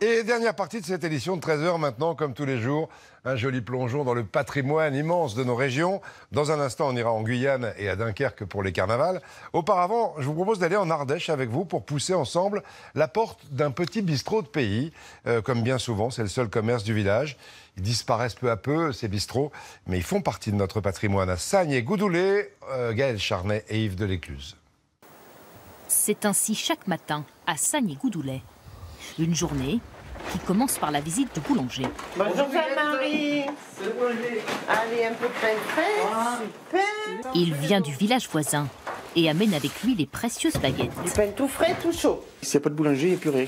Et dernière partie de cette édition de 13h maintenant, comme tous les jours, un joli plongeon dans le patrimoine immense de nos régions. Dans un instant, on ira en Guyane et à Dunkerque pour les carnavals. Auparavant, je vous propose d'aller en Ardèche avec vous pour pousser ensemble la porte d'un petit bistrot de pays. Comme bien souvent, c'est le seul commerce du village. Ils disparaissent peu à peu, ces bistrots, mais ils font partie de notre patrimoine. À Sagnes-et-Goudoulet, Gaël Charnet et Yves Delécluse. C'est ainsi chaque matin à Sagnes-et-Goudoulet. Une journée qui commence par la visite du boulanger. Bonjour Marie. Allez, un peu de pain frais. Super. Il vient du village voisin et amène avec lui les précieuses baguettes. Du pain tout frais, tout chaud. S'il n'y a pas de boulanger, il n'y a plus rien.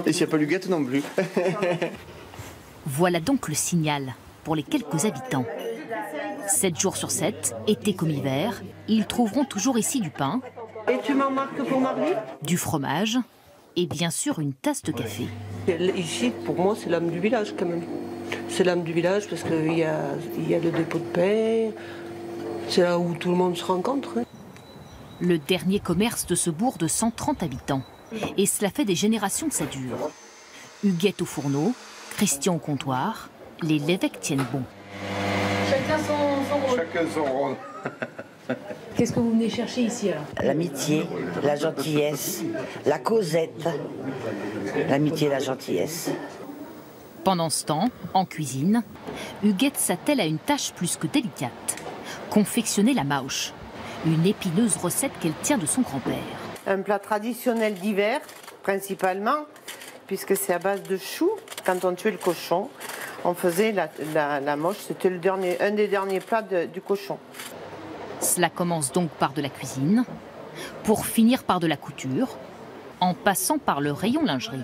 Et s'il n'y a pas de gâteau non plus. Voilà donc le signal pour les quelques habitants. 7 jours sur 7, été comme hiver, ils trouveront toujours ici du pain. Et tu m'en marques pour Marie? Du fromage et bien sûr une tasse de café. Ici, pour moi, c'est l'âme du village quand même. C'est l'âme du village parce qu'il y a le dépôt de pain. C'est là où tout le monde se rencontre. Le dernier commerce de ce bourg de 130 habitants. Et cela fait des générations que ça dure. Huguette au fourneau, Christian au comptoir, les Lévesque tiennent bon. Chacun son rôle. Chacun son rôle. Qu'est-ce que vous venez chercher ici alors? L'amitié, la gentillesse, la causette. L'amitié et la gentillesse. Pendant ce temps, en cuisine, Huguette s'attelle à une tâche plus que délicate. Confectionner la mauche, une épineuse recette qu'elle tient de son grand-père. Un plat traditionnel d'hiver, principalement, puisque c'est à base de choux. Quand on tuait le cochon, on faisait la mauche. C'était un des derniers plats du cochon. Cela commence donc par de la cuisine, pour finir par de la couture, en passant par le rayon lingerie.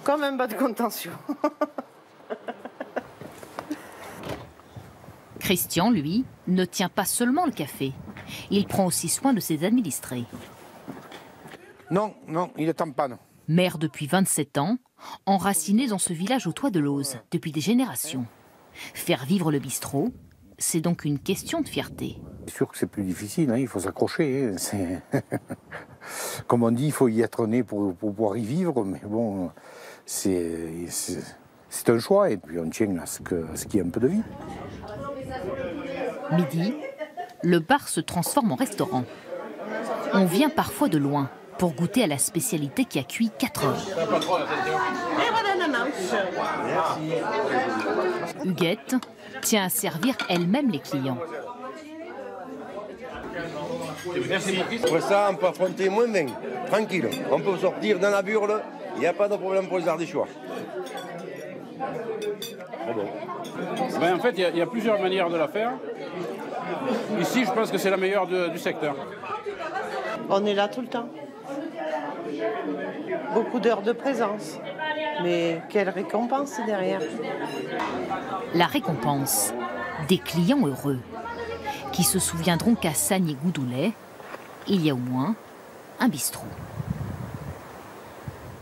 Comme un bas de contention. Christian, lui, ne tient pas seulement le café. Il prend aussi soin de ses administrés. Non, il est en panne. Maire depuis 27 ans, enraciné dans ce village au toit de l'Auze depuis des générations. Faire vivre le bistrot, c'est donc une question de fierté. C'est sûr que c'est plus difficile, il faut s'accrocher. Comme on dit, il faut y être né pour pouvoir y vivre, mais bon, c'est un choix et puis on tient à ce qu'il y ait un peu de vie. Midi, le bar se transforme en restaurant. On vient parfois de loin pour goûter à la spécialité qui a cuit 4 heures. Et voilà la manche. Huguette tient à servir elle-même les clients. Après ça, on peut affronter moins 20, tranquille. On peut sortir dans la burle, il n'y a pas de problème pour les Ardéchois. Ben, en fait, il y a plusieurs manières de la faire. Ici, je pense que c'est la meilleure du secteur. On est là tout le temps. Beaucoup d'heures de présence. Mais quelle récompense derrière. La récompense, des clients heureux, qui se souviendront qu'à Sagnes-et-Goudoulet, il y a au moins un bistrot.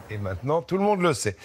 Et maintenant, tout le monde le sait.